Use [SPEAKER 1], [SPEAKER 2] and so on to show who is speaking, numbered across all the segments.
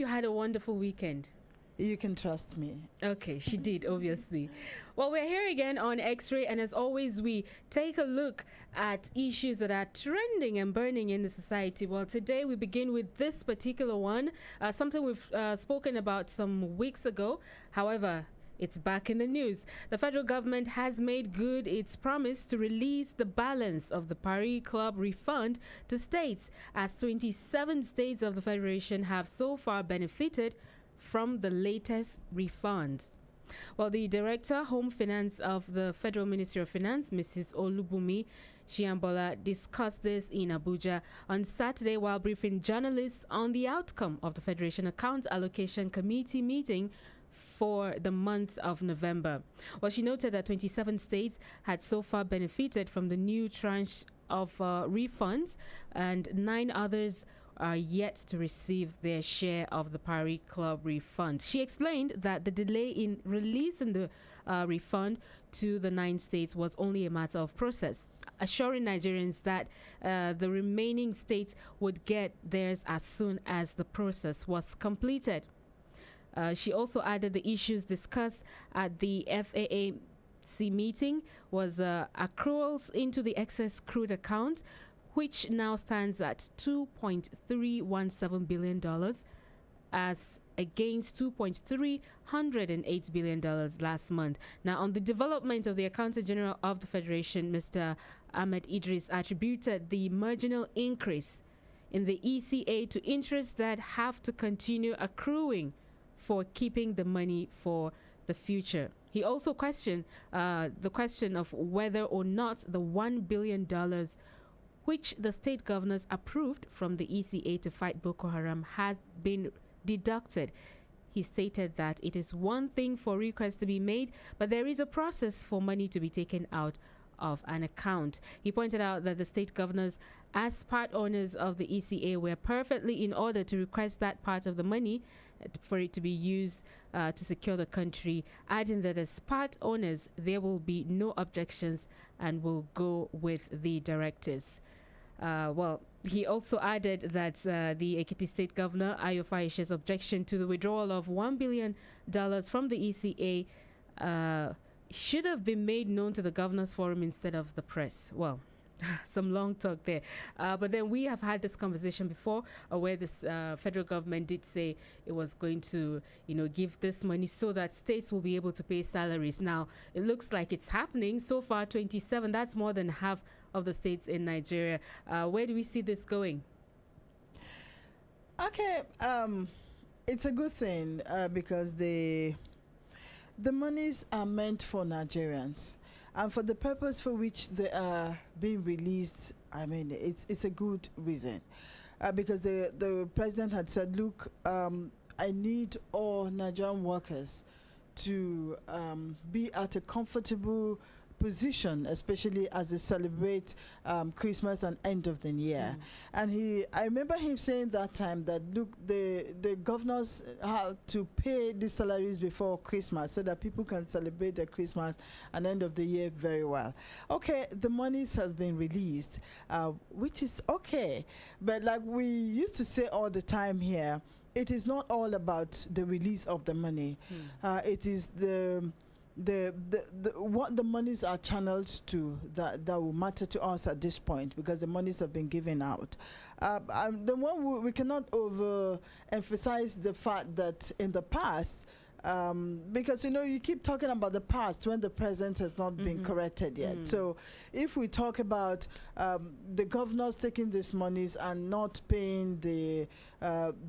[SPEAKER 1] You had a wonderful weekend.
[SPEAKER 2] You can trust me.
[SPEAKER 1] Okay, she did, obviously. Well, we're here again on X-Ray, and as always, we take a look at issues that are trending and burning in the society. Well, today we begin with this particular one, something we've spoken about some weeks ago. However, it's back in the news. The federal government has made good its promise to release the balance of the Paris Club refund to states, as 27 states of the federation have so far benefited from the latest refunds. Well, the Director, Home Finance of the Federal Ministry of Finance, Mrs. Olubumi Shiambola, discussed this in Abuja on Saturday while briefing journalists on the outcome of the Federation Account Allocation Committee meeting for the month of November. Well, she noted that 27 states had so far benefited from the new tranche of refunds, and 9 others are yet to receive their share of the Paris Club refund. She explained that the delay in releasing the refund to the 9 states was only a matter of process, assuring Nigerians that the remaining states would get theirs as soon as the process was completed. She also added the issues discussed at the FAAC meeting was accruals into the excess crude account, which now stands at $2.317 billion as against $2.308 billion last month. Now, on the development of the Accountant General of the Federation, Mr. Ahmed Idris attributed the marginal increase in the ECA to interest that have to continue accruing for keeping the money for the future. He also questioned the question of whether or not the $1 billion which the state governors approved from the ECA to fight Boko Haram has been deducted. He stated that it is one thing for requests to be made, but there is a process for money to be taken out of an account. He pointed out that the state governors, as part owners of the ECA, were perfectly in order to request that part of the money for it to be used to secure the country, adding that as part owners, there will be no objections and will go with the directives. Well, he also added that the Ekiti State Governor, Ayo Fahishe's objection to the withdrawal of $1 billion from the ECA should have been made known to the Governors Forum instead of the press. Well, some long talk there. But then we have had this conversation before where this federal government did say it was going to, give this money so that states will be able to pay salaries. Now, it looks like it's happening. So far, 27, that's more than half of the states in Nigeria. Where do we see this going?
[SPEAKER 2] Okay, it's a good thing because the monies are meant for Nigerians. And for the purpose for which they are being released, I mean, it's a good reason. Because the president had said, look, I need all Nigerian workers to be at a comfortable position, especially as they celebrate Christmas and end of the year. And I remember him saying that time that, look, the governors have to pay the salaries before Christmas so that people can celebrate their Christmas and end of the year very well. Okay, the monies have been released, which is okay. But like we used to say all the time here, it is not all about the release of the money. It is the what the monies are channeled to that will matter to us at this point, because the monies have been given out. The one we cannot overemphasize the fact that in the past, because you keep talking about the past when the present has not been corrected yet. So if we talk about the governors taking these monies and not paying the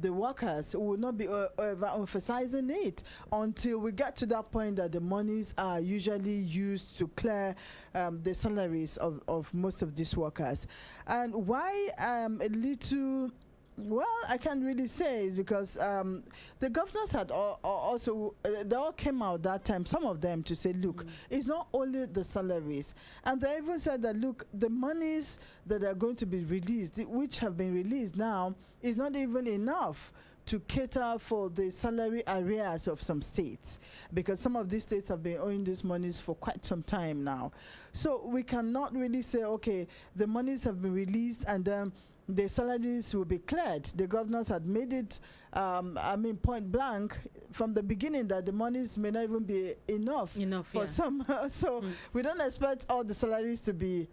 [SPEAKER 2] workers, we will not be emphasizing it until we get to that point that the monies are usually used to clear the salaries of most of these workers. And why a little, well, I can't really say is because the governors had also, they all came out that time, some of them, to say, look, it's not only the salaries. And they even said that, look, the monies that are going to be released, which have been released now, is not even enough to cater for the salary arrears of some states, because some of these states have been owing these monies for quite some time now. So we cannot really say, okay, the monies have been released and then the salaries will be cleared. The governors had made it, point blank from the beginning that the monies may not even be enough for some. So we don't expect all the salaries to be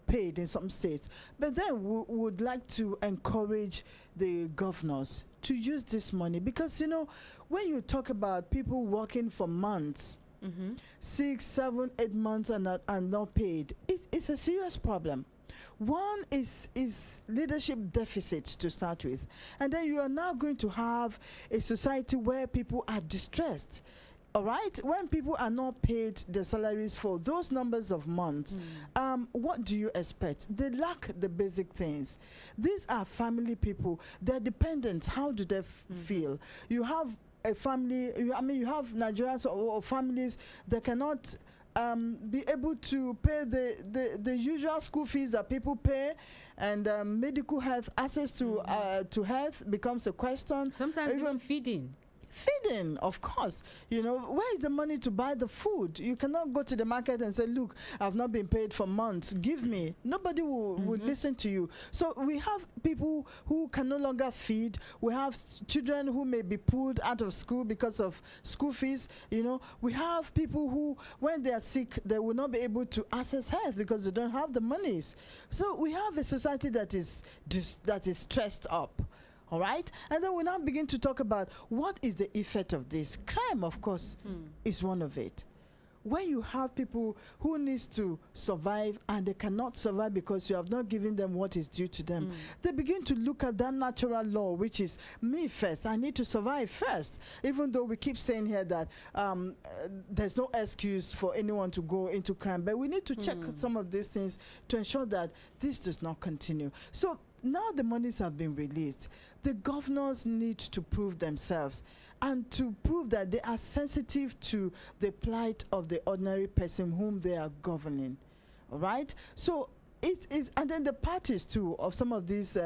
[SPEAKER 2] paid in some states. But then we would like to encourage the governors to use this money, because, when you talk about people working for months, 6, 7, 8 months and not paid, it's a serious problem. One is leadership deficit to start with, and then you are now going to have a society where people are distressed. All right, when people are not paid their salaries for those numbers of months, what do you expect? They lack the basic things. These are family people. They're dependent. How do they feel? You have a family. You have Nigerians or families that cannot be able to pay the usual school fees that people pay, and medical health access to health becomes a question.
[SPEAKER 1] Sometimes even feeding,
[SPEAKER 2] of course. Where is the money to buy the food? You cannot go to the market and say, look, I've not been paid for months, give me. Nobody will listen to you. So we have people who can no longer feed. We have children who may be pulled out of school because of school fees. We have people who, when they are sick, they will not be able to access health because they don't have the monies. So we have a society that is stressed up. All right? And then we now begin to talk about what is the effect of this. Crime, of course, is one of it. When you have people who needs to survive and they cannot survive because you have not given them what is due to them, they begin to look at that natural law, which is me first. I need to survive first. Even though we keep saying here that there's no excuse for anyone to go into crime, but we need to check some of these things to ensure that this does not continue. So now the monies have been released. The governors need to prove themselves and to prove that they are sensitive to the plight of the ordinary person whom they are governing. All right? So and then the parties too of some of these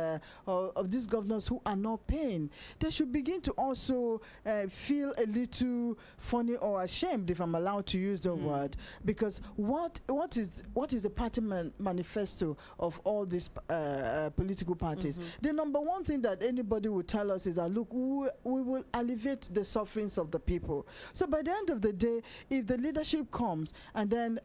[SPEAKER 2] governors who are not paying, they should begin to also feel a little funny or ashamed, if I'm allowed to use the word, because what is the party manifesto of all these political parties? The number one thing that anybody will tell us is that, look, we will alleviate the sufferings of the people. So by the end of the day, if the leadership comes and then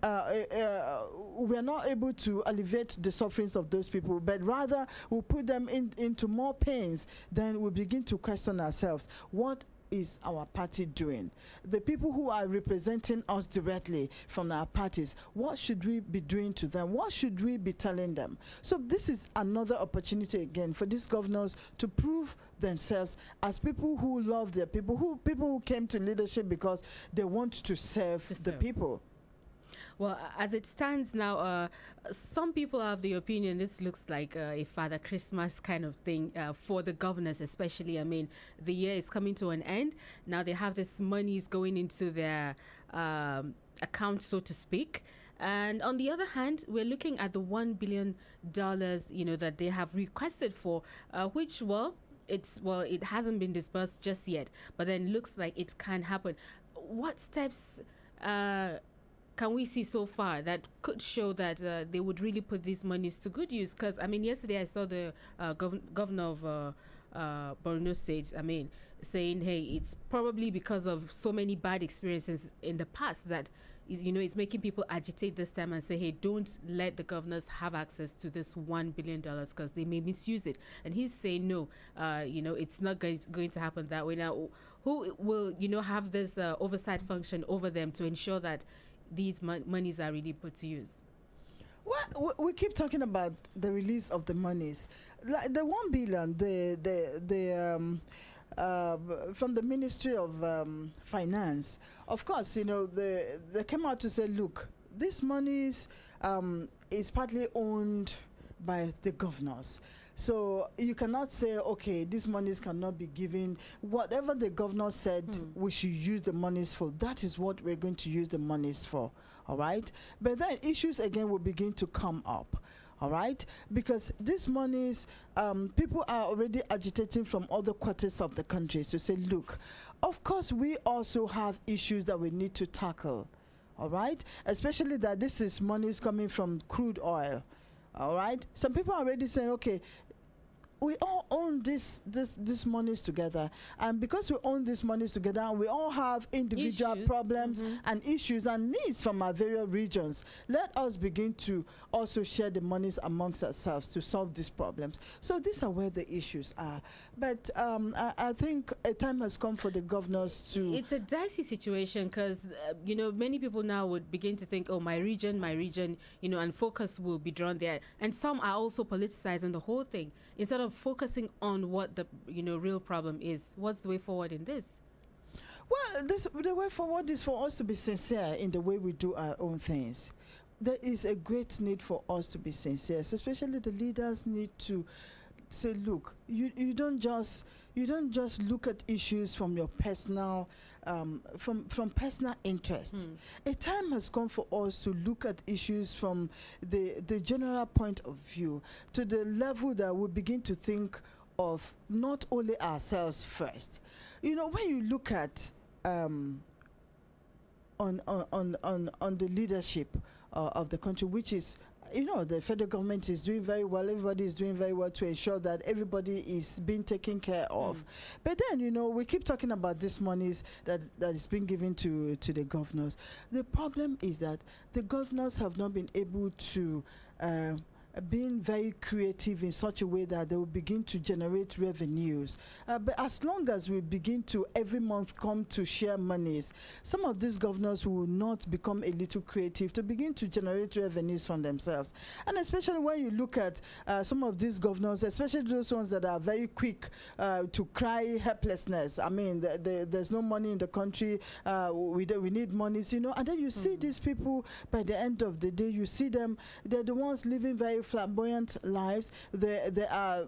[SPEAKER 2] we are not able to alleviate the sufferings of those people, but rather we'll put them into more pains, then we'll begin to question ourselves. What is our party doing? The people who are representing us directly from our parties, what should we be doing to them? What should we be telling them? So this is another opportunity again for these governors to prove themselves as people who love their people who came to leadership because they want to serve the people.
[SPEAKER 1] Well, as it stands now, some people have the opinion this looks like a Father Christmas kind of thing for the governors, especially. I mean, the year is coming to an end. Now they have this monies going into their account, so to speak. And on the other hand, we're looking at the $1 billion, that they have requested for, which, it hasn't been disbursed just yet, but then looks like it can happen. What steps can we see so far that could show that they would really put these monies to good use? Because, yesterday I saw the governor of Borno State, saying, hey, it's probably because of so many bad experiences in the past that it's making people agitate this time and say, hey, don't let the governors have access to this $1 billion because they may misuse it. And he's saying, no, it's not going to happen that way. Now, who will, have this oversight function over them to ensure that these monies are really put to use?
[SPEAKER 2] Well, we keep talking about the release of the monies. Like the $1 billion, from the Ministry of Finance, of course, they came out to say, look, this monies is partly owned by the governors. So you cannot say, okay, these monies cannot be given. Whatever the governor said we should use the monies for, that is what we're going to use the monies for, all right? But then issues again will begin to come up, all right? Because these monies, people are already agitating from other quarters of the country to say, look, of course we also have issues that we need to tackle, all right? Especially that this is monies coming from crude oil, all right? Some people are already saying, okay, we all own this monies together, and because we own these monies together, and we all have individual
[SPEAKER 1] Issues.
[SPEAKER 2] problems and issues and needs from our various regions, let us begin to also share the monies amongst ourselves to solve these problems. So these are where the issues are. But I think a time has come for the governors to.
[SPEAKER 1] It's a dicey situation because, many people now would begin to think, oh, my region, and focus will be drawn there. And some are also politicizing the whole thing instead of focusing on what the, real problem is. What's the way forward in this?
[SPEAKER 2] Well, the way forward is for us to be sincere in the way we do our own things. There is a great need for us to be sincere, especially the leaders need to say, look, you don't just look at issues from your personal from personal interest. A time has come for us to look at issues from the general point of view, to the level that we begin to think of not only ourselves first. When you look at on the leadership of the country, which is, the federal government is doing very well. Everybody is doing very well to ensure that everybody is being taken care of. But then, we keep talking about these monies that is being given to the governors. The problem is that the governors have not been able to being very creative in such a way that they will begin to generate revenues. But as long as we begin to every month come to share monies, some of these governors will not become a little creative to begin to generate revenues from themselves. And especially when you look at some of these governors, especially those ones that are very quick to cry helplessness. I mean, there's no money in the country. We need monies, and then you see these people by the end of the day, you see them, they're the ones living very flamboyant lives. They are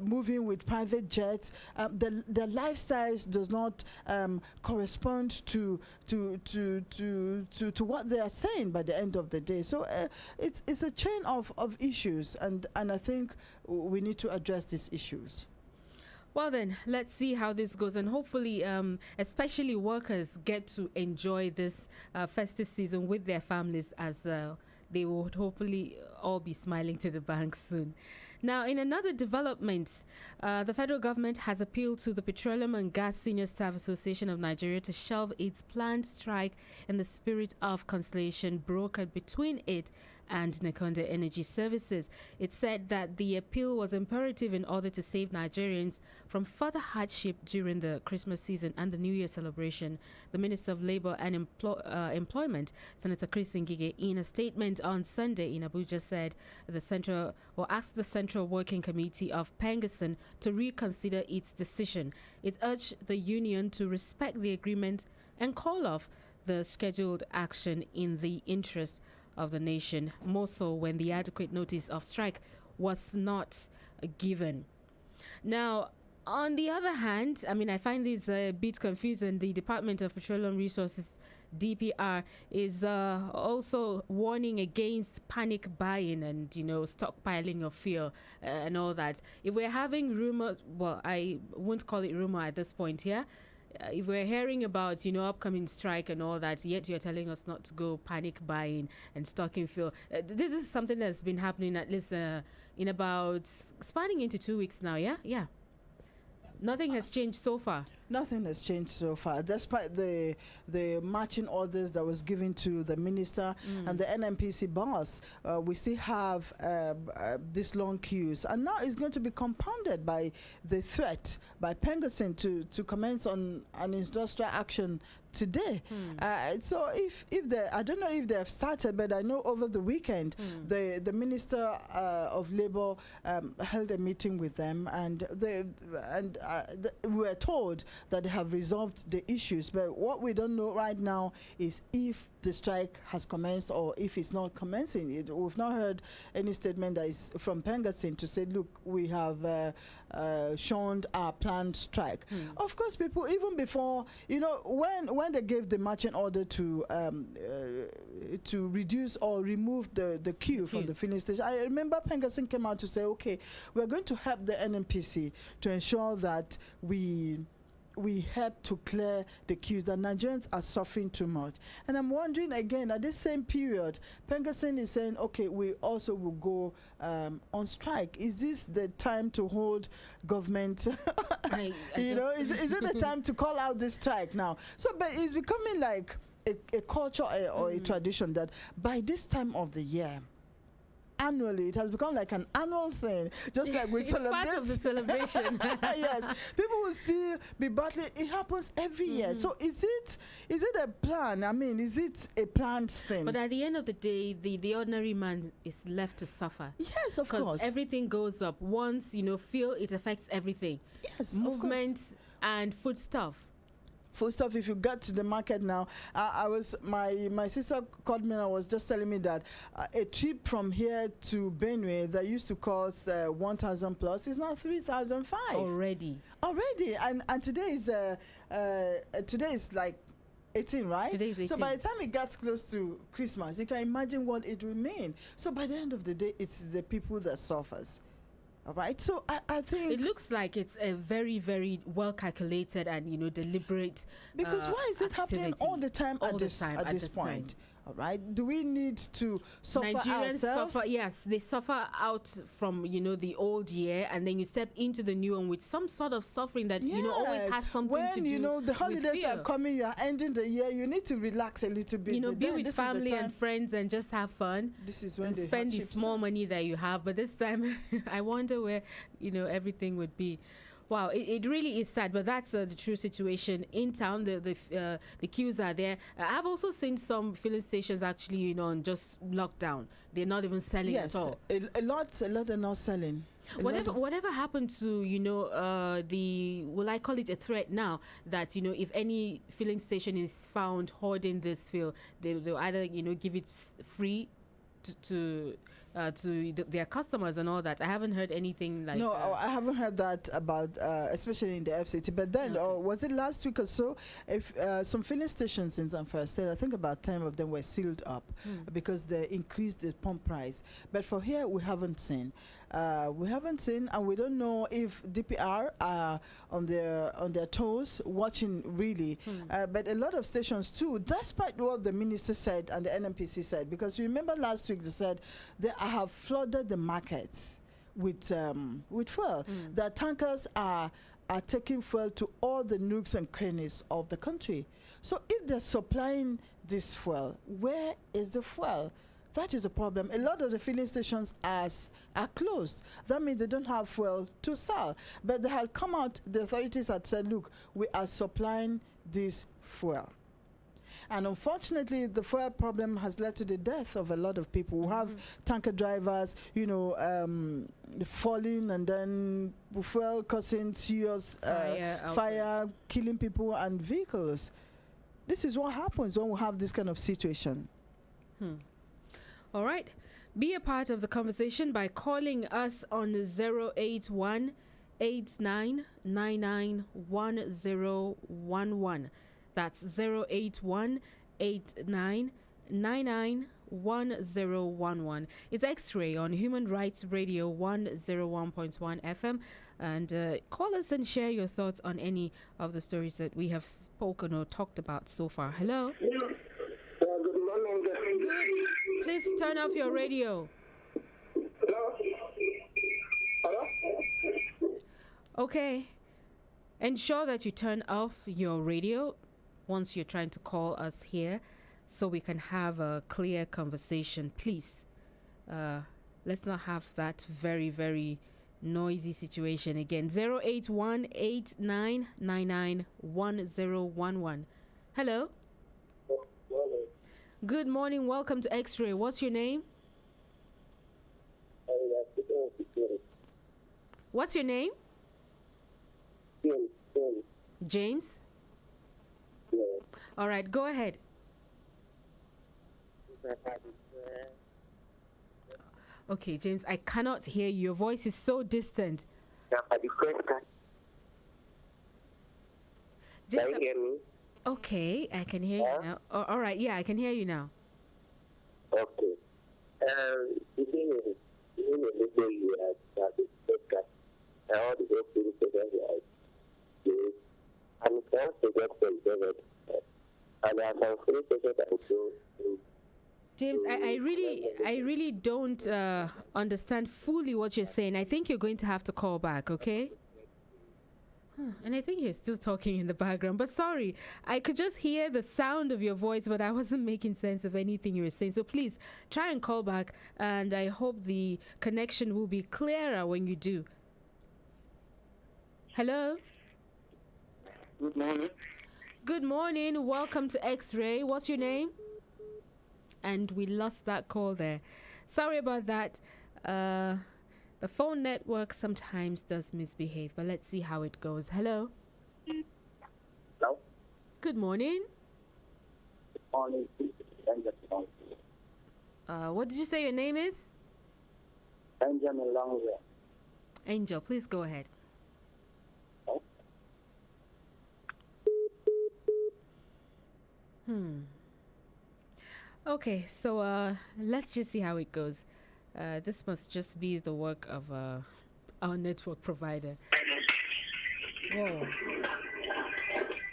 [SPEAKER 2] moving with private jets. Their lifestyles does not correspond to what they are saying by the end of the day. So it's a chain of issues, and I think we need to address these issues.
[SPEAKER 1] Well then, let's see how this goes, and hopefully, especially workers get to enjoy this festive season with their families, as they would hopefully all be smiling to the bank soon. Now, in another development, the federal government has appealed to the Petroleum and Gas Senior Staff Association of Nigeria to shelve its planned strike in the spirit of conciliation brokered between it and Nakonde Energy Services. It said that the appeal was imperative in order to save Nigerians from further hardship during the Christmas season and the New Year celebration. The Minister of Labour and Employment, Senator Chris Ngige, in a statement on Sunday in Abuja, said asked the Central Working Committee of Pengasin to reconsider its decision. It urged the union to respect the agreement and call off the scheduled action in the interest of the nation, more so when the adequate notice of strike was not given. Now, on the other hand, I find this a bit confusing. The Department of Petroleum Resources, DPR, is also warning against panic buying and, stockpiling of fuel and all that. If we're having rumors, well, I won't call it rumor at this point here. If we're hearing about, upcoming strike and all that, yet you're telling us not to go panic buying and stocking fuel. This is something that's been happening at least in about spanning into 2 weeks now, yeah? Yeah. Nothing has changed so far.
[SPEAKER 2] Nothing has changed so far, despite the marching orders that was given to the minister and the NNPC boss. We still have these long queues, and now it's going to be compounded by the threat by Pengasin to commence on an industrial action today. So if they, I don't know if they have started, but I know over the weekend the Minister of Labour held a meeting with them, and we were told that they have resolved the issues. But what we don't know right now is if the strike has commenced or if it's not commencing. We've not heard any statement that is from Pengasin to say, look, we have shunned our planned strike. Of course, people, even before, when they gave the marching order to reduce or remove the queue from the filling station, I remember Pengasin came out to say, okay, we're going to help the NNPC to ensure that we we help to clear the queues, that Nigerians are suffering too much. And I'm wondering again, at this same period, Pengasin is saying, okay, we also will go on strike. Is this the time to hold government? Is it the time to call out this strike now? So, but it's becoming like a culture or a tradition that by this time of the year, annually, it has become like an annual thing, just like we celebrate.
[SPEAKER 1] It's part of the celebration.
[SPEAKER 2] Yes, people will still be battling. It happens every year. So is it a plan? I mean, is it a planned thing?
[SPEAKER 1] But at the end of the day, the ordinary man is left to suffer.
[SPEAKER 2] Yes, of course.
[SPEAKER 1] Because everything goes up. Once, feel it affects everything.
[SPEAKER 2] Yes,
[SPEAKER 1] movement and food stuff.
[SPEAKER 2] Food stuff. If you get to the market now, my sister called me and was just telling me that a trip from here to Benue that used to cost 1,000 plus is now 3,500
[SPEAKER 1] already.
[SPEAKER 2] And today is like 18, right?
[SPEAKER 1] Today is 18.
[SPEAKER 2] So by the time it gets close to Christmas, you can imagine what it will mean. So by the end of the day, it's the people that suffers. All right, so I think
[SPEAKER 1] it looks like it's a very, very well calculated and deliberate.
[SPEAKER 2] Because why is it happening all the time at this point?
[SPEAKER 1] Time.
[SPEAKER 2] All right, do we need to suffer
[SPEAKER 1] Nigerians
[SPEAKER 2] ourselves?
[SPEAKER 1] suffer, yes, they suffer out from the old year, and then you step into the new one with some sort of suffering that always has something to do.
[SPEAKER 2] When the holidays are coming, you are ending the year, you need to relax a little bit.
[SPEAKER 1] Be with family and friends and just have fun.
[SPEAKER 2] This is when
[SPEAKER 1] spend the small money that you have. But this time, I wonder where everything would be. Wow, it really is sad, but that's the true situation in town. The queues are there. I've also seen some filling stations actually, on just lockdown. They're not even selling at all.
[SPEAKER 2] A lot are not selling.
[SPEAKER 1] Whatever happened to will I call it a threat now that if any filling station is found hoarding this fuel, they'll either give it free to their customers and all that. I haven't heard anything like
[SPEAKER 2] that. No, I haven't heard that about, especially in the FCT. But then, was it last week or so? If some filling stations in Zamfara State, I think about 10 of them were sealed up because they increased the pump price. But for here, we haven't seen. And we don't know if DPR are on their toes, watching really. But a lot of stations too, despite what the minister said and the NMPC said, because you remember last week they said they have flooded the markets with fuel. The tankers are taking fuel to all the nooks and crannies of the country. So if they're supplying this fuel, where is the fuel? That is a problem. A lot of the filling stations are closed. That means they don't have fuel to sell. But they had come out, the authorities had said, look, we are supplying this fuel. And unfortunately, the fuel problem has led to the death of a lot of people. We have tanker drivers, falling, and then fuel causing serious fire, killing people and vehicles. This is what happens when we have this kind of situation.
[SPEAKER 1] All right. Be a part of the conversation by calling us on 081 89991011. That's 081 89991011. It's X-Ray on Human Rights Radio 101.1 FM. And call us and share your thoughts on any of the stories that we have spoken or talked about so far. Hello?
[SPEAKER 3] Good morning.
[SPEAKER 1] Good. Please turn off your radio.
[SPEAKER 3] Hello? Hello?
[SPEAKER 1] Okay. Ensure that you turn off your radio once you're trying to call us here so we can have a clear conversation. Please, let's not have that very, very noisy situation again. 08189991011. Hello? Good morning. Welcome to X-Ray. What's your name? What's your name? James?
[SPEAKER 3] Yeah.
[SPEAKER 1] All right, go ahead. Okay, James, I cannot hear you. Your voice is so distant. James,
[SPEAKER 3] Can you hear me?
[SPEAKER 1] okay, I can hear you now. All right, yeah, I can hear you now.
[SPEAKER 3] Okay. The thing is, even if they say you have this podcast, all the whole thing is and it wants to get preserved. And there are some free stations that go to.
[SPEAKER 1] James, I really don't understand fully what you're saying. I think you're going to have to call back, okay? And I think you're still talking in the background. But sorry, I could just hear the sound of your voice, but I wasn't making sense of anything you were saying. So please try and call back, and I hope the connection will be clearer when you do. Hello?
[SPEAKER 3] Good morning.
[SPEAKER 1] Good morning. Welcome to X-Ray. What's your name? And we lost that call there. Sorry about that. The phone network sometimes does misbehave, but let's see how it goes. Hello?
[SPEAKER 3] Hello?
[SPEAKER 1] Good morning.
[SPEAKER 3] Good morning.
[SPEAKER 1] What did you say your name is?
[SPEAKER 3] Benjamin Longwell.
[SPEAKER 1] Angel, please go ahead. Okay, so let's just see how it goes. This must just be the work of our network provider. Whoa.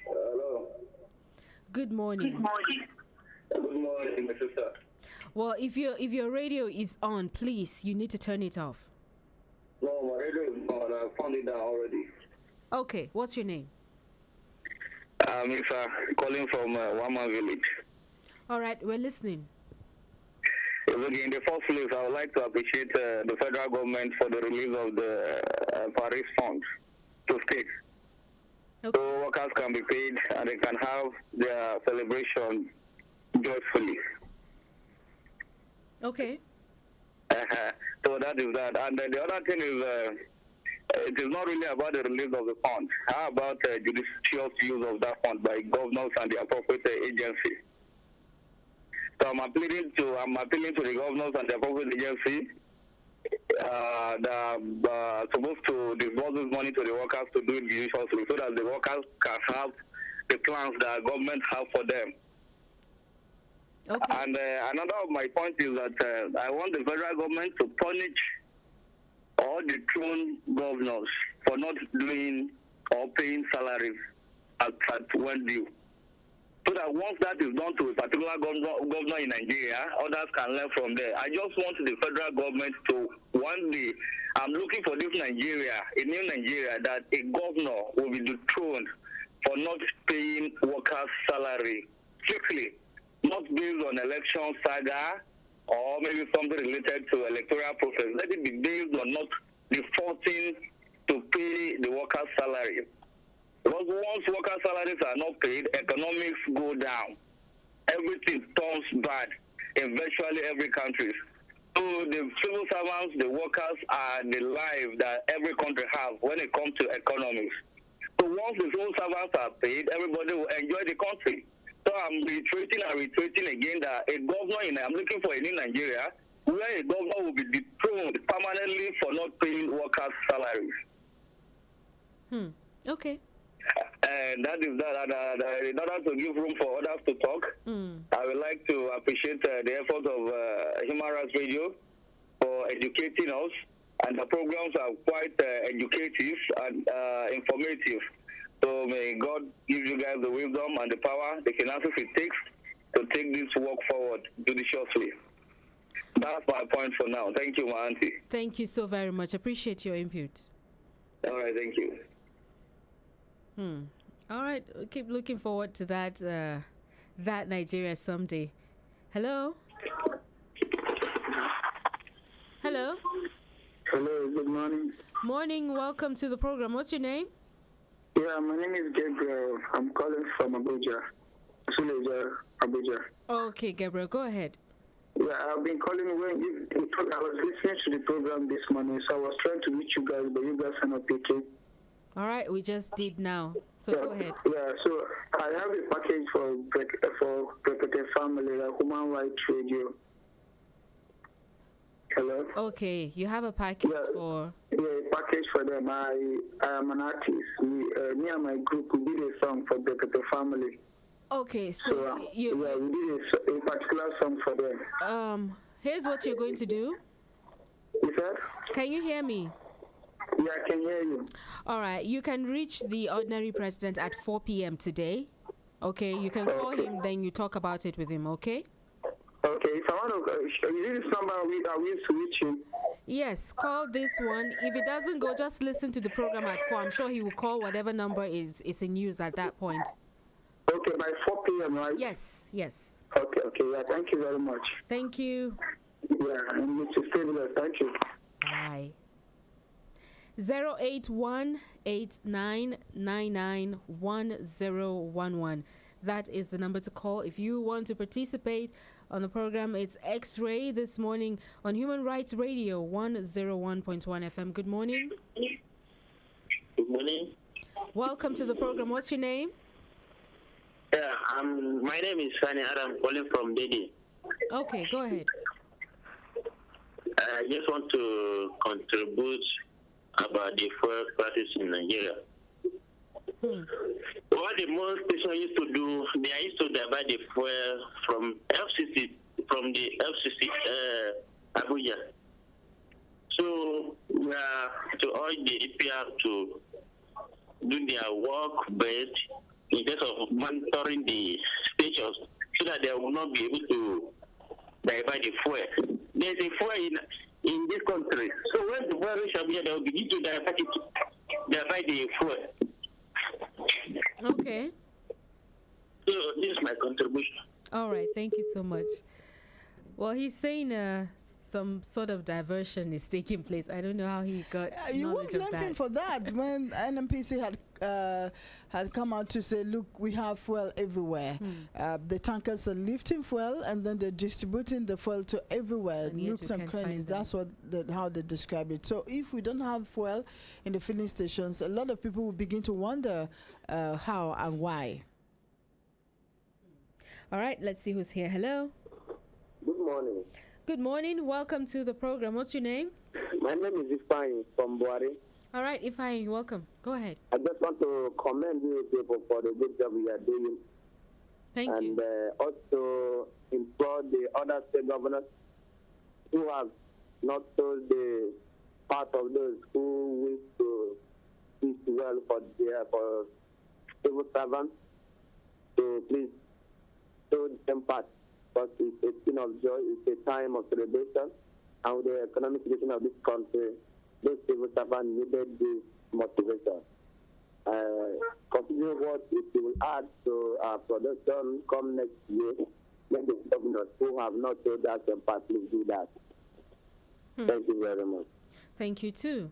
[SPEAKER 3] Hello.
[SPEAKER 1] Good morning.
[SPEAKER 3] Good morning, my sister.
[SPEAKER 1] Well, if your radio is on, please, you need to turn it off.
[SPEAKER 3] No, my radio is on. I found it down already.
[SPEAKER 1] Okay, what's your name?
[SPEAKER 3] Mr. Calling from Wama Village.
[SPEAKER 1] All right, we're listening.
[SPEAKER 3] In the first place, I would like to appreciate the federal government for the release of the Paris funds to states.
[SPEAKER 1] Okay.
[SPEAKER 3] So workers can be paid and they can have their celebration joyfully.
[SPEAKER 1] Okay.
[SPEAKER 3] So that is that. And the other thing is, it is not really about the release of the funds. How about judicious use of that fund by governors and the appropriate agency? So I'm appealing to the governors and the appropriate agency that are supposed to disburse this money to the workers to do it judiciously so that the workers can have the plans that government have for them.
[SPEAKER 1] Okay.
[SPEAKER 3] And another of my points is that I want the federal government to punish all the thrown governors for not doing or paying salaries at when due. So that once that is done to a particular governor in Nigeria, others can learn from there. I just want the federal government to, one day, I'm looking for this Nigeria, a new Nigeria, that a governor will be dethroned for not paying workers' salary strictly, not based on election saga or maybe something related to electoral process. Let it be based on not defaulting to pay the workers' salary. Because once workers' salaries are not paid, economics go down. Everything turns bad in virtually every country. So the civil servants, the workers are the life that every country has when it comes to economics. So once the civil servants are paid, everybody will enjoy the country. So I'm reiterating again that I'm looking for a new Nigeria where a governor will be dethroned permanently for not paying workers' salaries.
[SPEAKER 1] Okay.
[SPEAKER 3] And that is that. And in order to give room for others to talk, I would like to appreciate the effort of Human Rights Radio for educating us. And the programs are quite educative and informative. So may God give you guys the wisdom and the power, the finances it takes to take this work forward judiciously. That's my point for now. Thank you, my auntie.
[SPEAKER 1] Thank you so very much. Appreciate your input.
[SPEAKER 3] All right, thank you.
[SPEAKER 1] All right, we'll keep looking forward to that Nigeria someday. Hello? Hello?
[SPEAKER 4] Hello, good morning.
[SPEAKER 1] Morning, welcome to the program. What's your name?
[SPEAKER 4] Yeah, my name is Gabriel. I'm calling from Abuja. Suleja, Abuja.
[SPEAKER 1] Okay, Gabriel, go ahead.
[SPEAKER 4] Yeah, I've been calling I was listening to the program this morning, so I was trying to reach you guys, but you guys are not picking.
[SPEAKER 1] All right, we just did now. So go ahead.
[SPEAKER 4] Yeah, so I have a package for Protected Family, like Human Rights Radio. Hello?
[SPEAKER 1] Okay, you have a package for...
[SPEAKER 4] Yeah, a package for them. I am an artist. Me and my group, we did a song for Protected Family.
[SPEAKER 1] Okay, so
[SPEAKER 4] we did a particular song for them.
[SPEAKER 1] Here's what you're going to do.
[SPEAKER 4] You said?
[SPEAKER 1] Can you hear me?
[SPEAKER 4] Yeah, I can hear you.
[SPEAKER 1] All right, you can reach the ordinary president at 4 p.m. today. Okay, you can call him, then you talk about it with him, okay?
[SPEAKER 4] Okay, if I want to, is this number we used to reach him?
[SPEAKER 1] Yes, call this one. If it doesn't go, just listen to the program at 4. I'm sure he will call whatever number is in use at that point.
[SPEAKER 4] Okay, by 4 p.m., right?
[SPEAKER 1] Yes.
[SPEAKER 4] Okay, yeah, thank you very much.
[SPEAKER 1] Thank you.
[SPEAKER 4] Yeah, and Mr. Stabilis, thank you.
[SPEAKER 1] Bye. 08189991011. That is the number to call if you want to participate on the program. It's X-Ray this morning on Human Rights Radio 101.1 FM. Good morning.
[SPEAKER 5] Good morning.
[SPEAKER 1] Welcome to the program. What's your name?
[SPEAKER 5] Yeah, my name is Sani Adam, calling from Dede.
[SPEAKER 1] Okay, go ahead.
[SPEAKER 5] I just want to contribute about the fuel crisis in Nigeria. What the most people used to do, they used to divide the fuel from the FCC, Abuja. So we are to urge the EPR to do their work best in terms of monitoring the stations so that they will not be able to divide the fuel. There's a fuel in this country. So when the fuel reaches Abuja, they will begin to divide the fuel.
[SPEAKER 1] Okay.
[SPEAKER 5] So this is my contribution.
[SPEAKER 1] All right. Thank you so much. Well, he's saying some sort of diversion is taking place. I don't know how he got
[SPEAKER 2] You won't
[SPEAKER 1] knowledge of
[SPEAKER 2] blame him
[SPEAKER 1] that.
[SPEAKER 2] for that when NMPC had come out to say, look, we have fuel everywhere. The tankers are lifting fuel and then they're distributing the fuel to everywhere,
[SPEAKER 1] And yet
[SPEAKER 2] nooks
[SPEAKER 1] we
[SPEAKER 2] and
[SPEAKER 1] can't find
[SPEAKER 2] crannies.
[SPEAKER 1] them.
[SPEAKER 2] That's how they describe it. So if we don't have fuel in the filling stations, a lot of people will begin to wonder how and why.
[SPEAKER 1] All right. Let's see who's here. Hello.
[SPEAKER 6] Good morning.
[SPEAKER 1] Good morning. Welcome to the program. What's your name?
[SPEAKER 6] My name is Ifeanyi from Buhari.
[SPEAKER 1] All right. Ifeanyi, welcome. Go ahead.
[SPEAKER 6] I just want to commend you people for the good job you are doing.
[SPEAKER 1] Thank you.
[SPEAKER 6] And also implore the other state governors who have not told the part of those who wish to speak well for civil servants to please show them part. Because it's a scene of joy, it's a time of celebration, and with the economic situation of this country, those civil servants needed this motivation. Considering what it will add to our production come next year, let the governors who have not told us and please do that. Thank you very much.
[SPEAKER 1] Thank you too.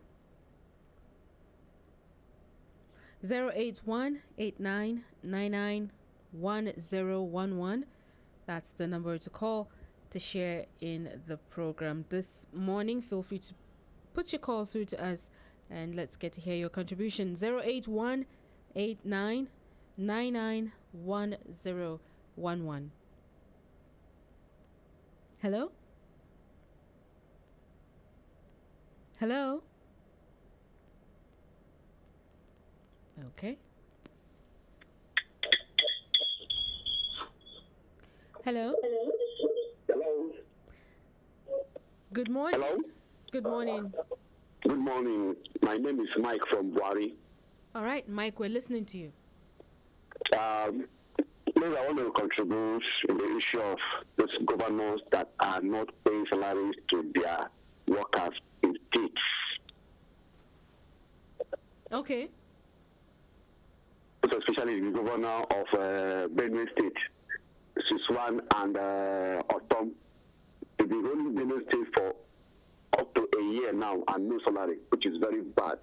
[SPEAKER 1] 08189991011. That's the number to call to share in the program this morning. Feel free to put your call through to us and let's get to hear your contribution. 08189991011. Hello? Hello? Okay. Hello?
[SPEAKER 6] Hello?
[SPEAKER 1] Good morning.
[SPEAKER 6] Hello?
[SPEAKER 1] Good morning.
[SPEAKER 6] Good morning. My name is Mike from Buhari.
[SPEAKER 1] All right, Mike, we're listening to you.
[SPEAKER 6] Please, I want to contribute in the issue of those governors that are not paying salaries to their workers in states.
[SPEAKER 1] Okay.
[SPEAKER 6] Especially the governor of Benue State, Siswan and Otom. They've been running Benue State for up to a year now and no salary, which is very bad.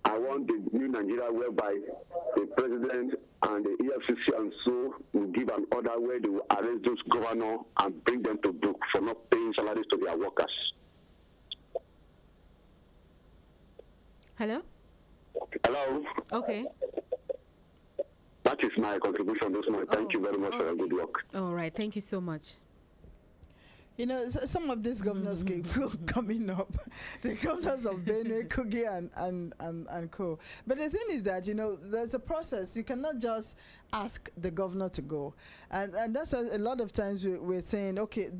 [SPEAKER 6] I want the new Nigeria whereby the president and the EFCC and so will give an order where they will arrest those governors and bring them to book for not paying salaries to their workers.
[SPEAKER 1] Hello?
[SPEAKER 6] Hello?
[SPEAKER 1] Okay.
[SPEAKER 6] That is my contribution this morning. Thank you very much for your good work.
[SPEAKER 1] All right. Thank you so much.
[SPEAKER 2] You know, some of these governors keep coming up. The governors of Benue, Kogi, and co. But the thing is that, you know, there's a process. You cannot just ask the governor to go. And that's why a lot of times we're saying, okay,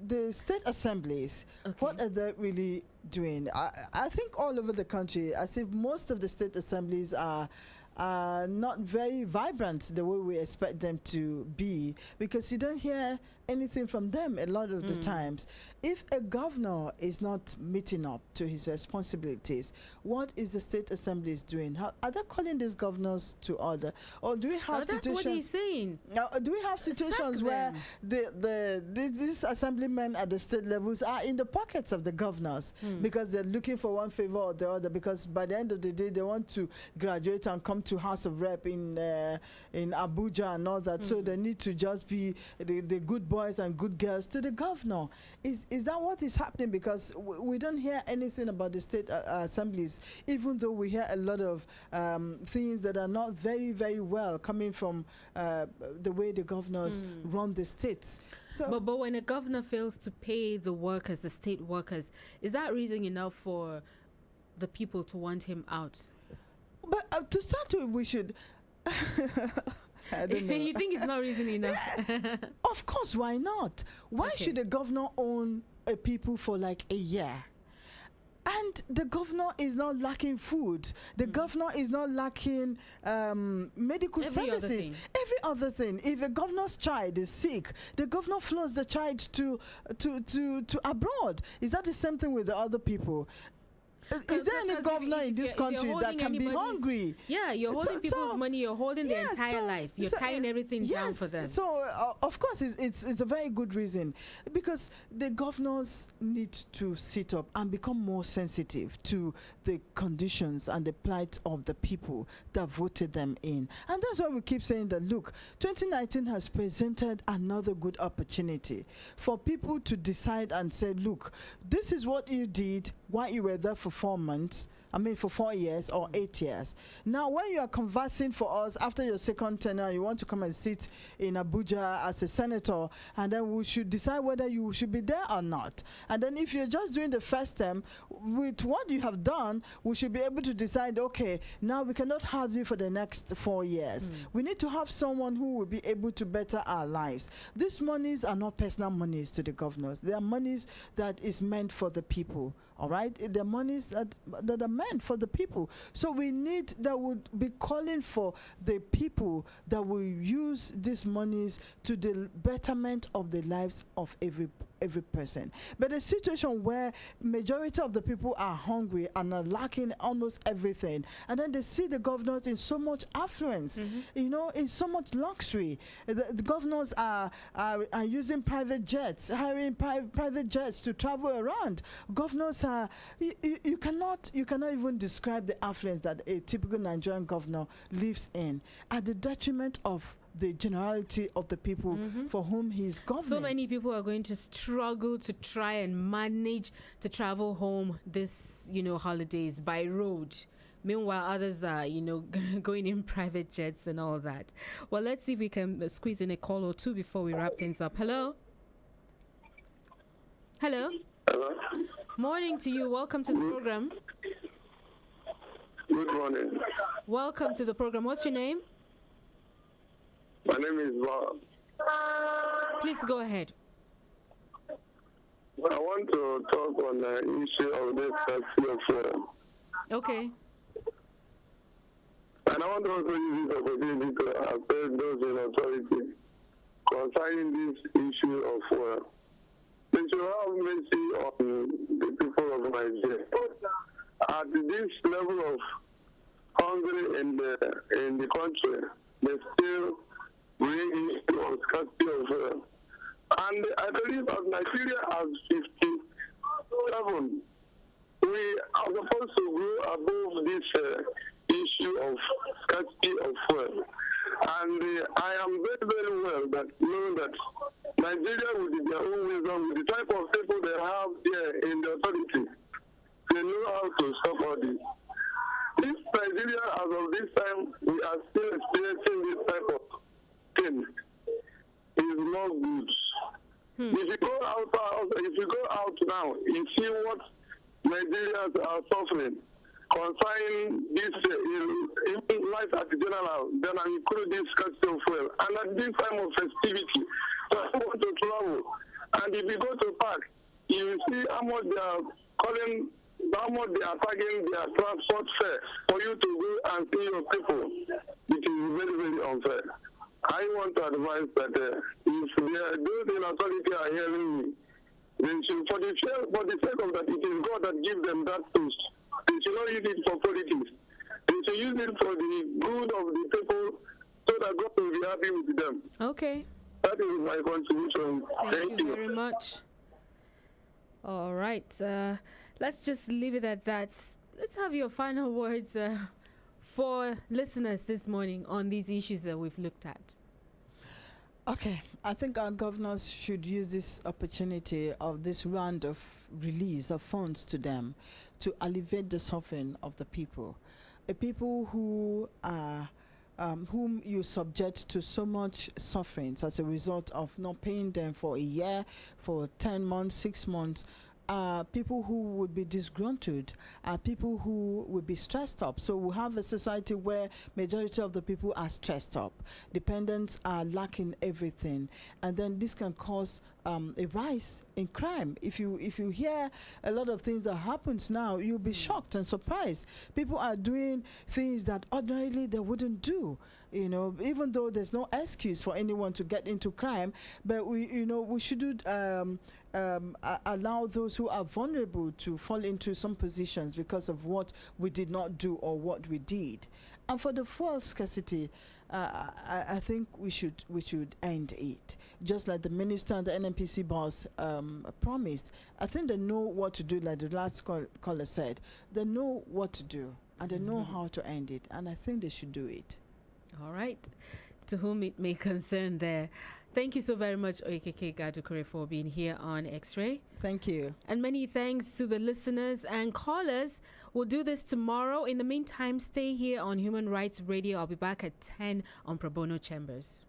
[SPEAKER 2] the state assemblies, what are they really doing? I think all over the country, as if most of the state assemblies are not very vibrant the way we expect them to be, because you don't hear anything from them a lot of the times. If a governor is not meeting up to his responsibilities, what is the state assemblies doing? Are they calling these governors to order, or do we have situations?
[SPEAKER 1] That's what he's saying.
[SPEAKER 2] Do we have situations where these assemblymen at the state levels are in the pockets of the governors because they're looking for one favor or the other, because by the end of the day they want to graduate and come to House of Rep in Abuja and all that, so they need to just be the good boys and good girls to the governor? Is that what is happening? Because we don't hear anything about the state assemblies, even though we hear a lot of things that are not very, very well coming from the way the governors run the states. So,
[SPEAKER 1] but when a governor fails to pay the workers, the state workers, is that reason enough for the people to want him out?
[SPEAKER 2] But to start with, we should. I don't know.
[SPEAKER 1] You think it's not reason enough?
[SPEAKER 2] Of course, why not? Why should a governor own a people for like a year? And the governor is not lacking food. The governor is not lacking medical services. Every other thing. If a governor's child is sick, the governor flows the child to abroad. Is that the same thing with the other people? Is there any governor in this country that can be hungry?
[SPEAKER 1] Yeah, you're holding people's money, you're holding their entire life. You're tying everything down for them.
[SPEAKER 2] So, of course, it's a very good reason, because the governors need to sit up and become more sensitive to the conditions and the plight of the people that voted them in. And that's why we keep saying that, look, 2019 has presented another good opportunity for people to decide and say, look, this is what you did while you were there for 4 months. For 4 years or 8 years. Now, when you are conversing for us after your second tenure, you want to come and sit in Abuja as a senator, and then we should decide whether you should be there or not. And then if you're just doing the first term, with what you have done, we should be able to decide, okay, now we cannot have you for the next 4 years. We need to have someone who will be able to better our lives. These monies are not personal monies to the governors. They are monies that is meant for the people. All right, the monies that are meant for the people. So we need, that would be calling for the people that will use these monies to the betterment of the lives of every person. But a situation where majority of the people are hungry and are lacking almost everything, and then they see the governors in so much affluence, in so much luxury. The governors are using private jets, hiring private jets to travel around. Governors are, you cannot even describe the affluence that a typical Nigerian governor lives in, at the detriment of the generality of the people for whom he's governing.
[SPEAKER 1] So many people are going to struggle to try and manage to travel home this, holidays by road. Meanwhile, others are, going in private jets and all that. Well, let's see if we can squeeze in a call or two before we wrap things up. Hello? Hello?
[SPEAKER 6] Hello?
[SPEAKER 1] Morning to you. Welcome to the program.
[SPEAKER 6] Good morning.
[SPEAKER 1] Welcome to the program. What's your name?
[SPEAKER 6] My name is Bob.
[SPEAKER 1] Please go ahead.
[SPEAKER 6] I want to talk on the issue of this taxi of fuel.
[SPEAKER 1] Okay.
[SPEAKER 6] And I want to also use this opportunity to appeal those in authority concerning this issue of fuel. They should have mercy on the people of Nigeria. At this level of hunger in the country, they still bring on scarcity of fuel. And I believe that Nigeria has 57. We are supposed to grow above this issue of scarcity of fuel. And I am very, very well that know that Nigeria, with their own wisdom, with the type of people they have there in the authority, they know how to stop all this. This Nigeria, as of this time, we are still experiencing this type of thing. Is not good. If you go out now, you see what Nigerians are suffering concerning this even life at the general, then I include this scarcity of fuel. And at this time of festivity, so I want to travel.
[SPEAKER 4] And if you go to park, you will see how much they are calling, how much they are tagging their transport fare for you to go and see your people. It is very, very unfair. I want to advise that if those in authority are hearing me, they should, for the sake of that, it is God that gives them that post. They should not use it for politics. They should use it for the good of the people so that God will be happy with them.
[SPEAKER 1] Okay.
[SPEAKER 4] That is my contribution.
[SPEAKER 1] Thank you very much. All right. Let's just leave it at that. Let's have your final words for listeners this morning on these issues that we've looked at.
[SPEAKER 2] Okay, I think our governors should use this opportunity of this round of release of funds to them to alleviate the suffering of the people. A people who are whom you subject to so much sufferings as a result of not paying them for a year, for 10 months, 6 months, people who would be disgruntled, people who would be stressed up. So we have a society where majority of the people are stressed up. Dependents are lacking everything, and then this can cause a rise in crime. If you hear a lot of things that happens now, you'll be shocked and surprised. People are doing things that ordinarily they wouldn't do. You know, even though there's no excuse for anyone to get into crime, but we shouldn't allow those who are vulnerable to fall into some positions because of what we did not do or what we did. And for the fuel scarcity, I think we should end it. Just like the minister and the NNPC boss promised. I think they know what to do, like the last caller said. They know what to do, and they know how to end it, and I think they should do it.
[SPEAKER 1] All right. To whom it may concern there. Thank you so very much, Oikeke Gadukure, for being here on X-Ray.
[SPEAKER 2] Thank you.
[SPEAKER 1] And many thanks to the listeners and callers. We'll do this tomorrow. In the meantime, stay here on Human Rights Radio. I'll be back at 10 on Pro Bono Chambers.